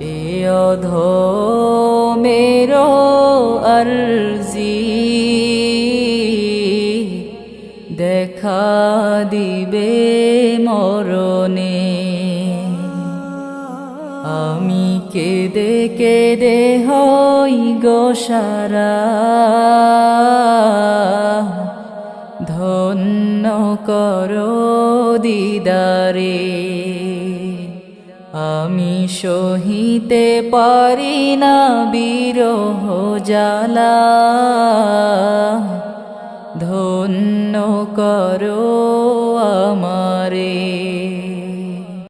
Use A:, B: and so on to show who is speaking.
A: এ অধমের আরজি দেখা দিবে মরণে। আমি কেঁদে কেঁদে হই গো সারা, ধন্য করো দিদারে। আমি সহিতে পারি না বিরহ জ্বালা, ধন্য করো আমারে।